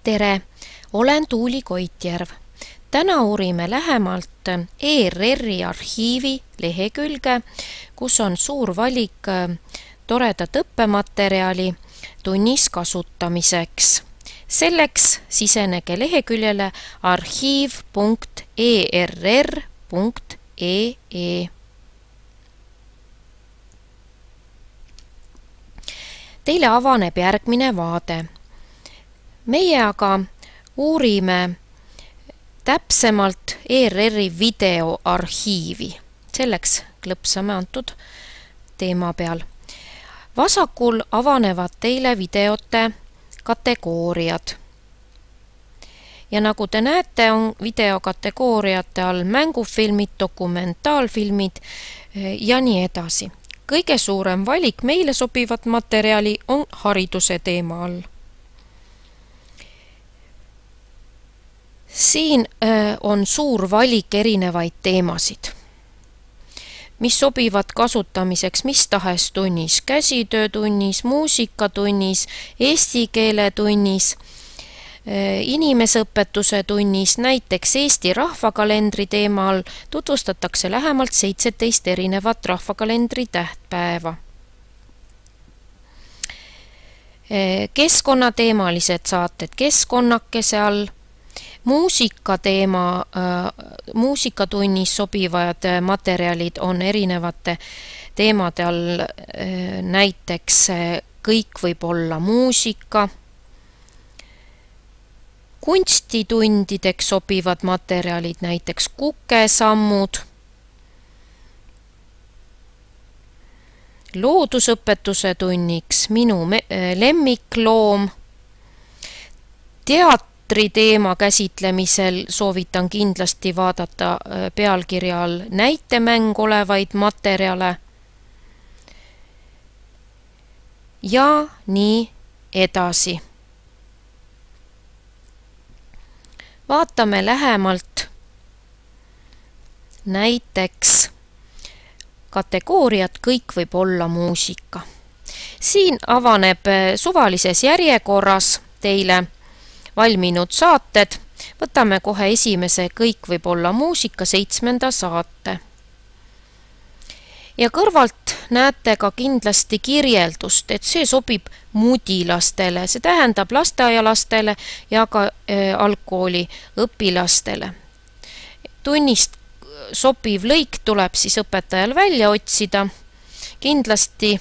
Tere, olen Tuuli Koitjärv. Täna uurime lähemalt ERR-i arhiivi lehekülge, kus on suur valik toredat õppematerjali tunnis kasutamiseks. Selleks sisenege leheküljele arhiiv.err.ee. Teile avaneb järgmine vaade. Meie aga uurime täpsemalt ERR-i videoarhiivi. Selleks klõpsame antud teema peal. Vasakul avanevad teile videote kategooriad. Ja nagu te näete, on videokategooriate all mängufilmid, dokumentaalfilmid ja nii edasi. Kõige suurem valik meile sobivat materjali on hariduse teema all. Siin on suur valik erinevaid teemasid, mis sobivad kasutamiseks mis tahes tunnis, käsitöötunnis, muusikatunnis, eesti keele tunnis, inimeseõpetuse tunnis, näiteks Eesti rahvakalendri teemal tutvustatakse lähemalt 17 erinevat rahvakalendri tähtpäeva. Keskkonnateemalised saated keskkonnakese all, muusikatunnis sobivad materjalid on erinevate teemade all, näiteks kõik võib olla muusika. Kunstitundideks sobivad materjalid, näiteks kukesammud. Loodusõpetuse tunniks minu lemmikloom. Teema käsitlemisel soovitan kindlasti vaadata pealkirja all näitemäng olevaid materjale ja nii edasi. Vaatame lähemalt näiteks kategooriat kõik võib olla muusika. Siin avaneb suvalises järjekorras teile valminud saated. Võtame kohe esimese kõik võib olla muusika 7. saate. Ja kõrvalt näete ka kindlasti kirjeldust, et see sobib mudilastele, see tähendab lasteaialastele ja ka algkooli õpilastele. Tunnist sobiv lõik tuleb siis õpetajal välja otsida. Kindlasti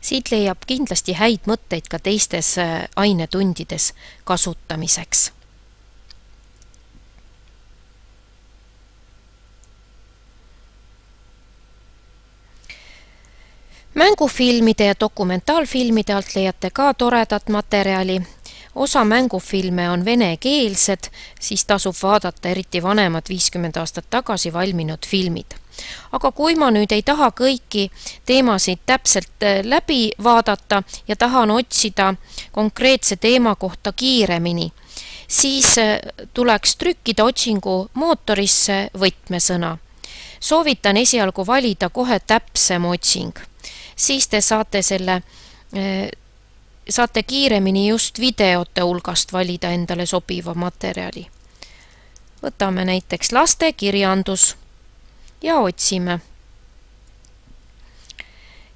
siit leiab kindlasti häid mõtteid ka teistes ainetundides kasutamiseks. Mängufilmide ja dokumentaalfilmide alt leiate ka toredat materjali. Osa mängufilme on venekeelsed, siis tasub vaadata eriti vanemad 50 aastat tagasi valminud filmid. Aga kui ma nüüd ei taha kõiki teemasid täpselt läbi vaadata ja tahan otsida konkreetse teema kohta kiiremini, siis tuleks trükkida otsingu mootorisse võtmesõna. Soovitan esialgu valida kohe täpsem otsing. Siis te saate kiiremini just videote hulgast valida endale sobiva materjali. Võtame näiteks lastekirjandus ja otsime.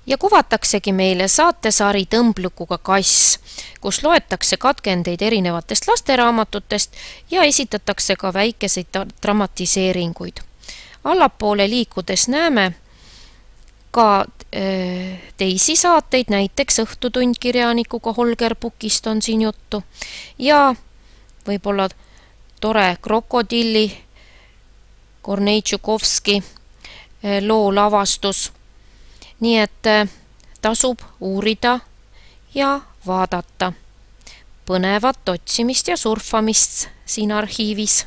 Ja kuvataksegi meile saatesari Tõmblukuga kass, kus loetakse katkendeid erinevatest lasteraamatutest ja esitatakse ka väikeseid dramatiseeringuid. Allapoole liikudes näeme ka teisi saateid, näiteks Õhtutund kirjanikuga Holger Pukist on siin juttu ja võib-olla tore Krokodilli, Kornei Tšukovski loo lavastus. Nii et tasub uurida ja vaadata põnevat otsimist ja surfamist siin arhiivis.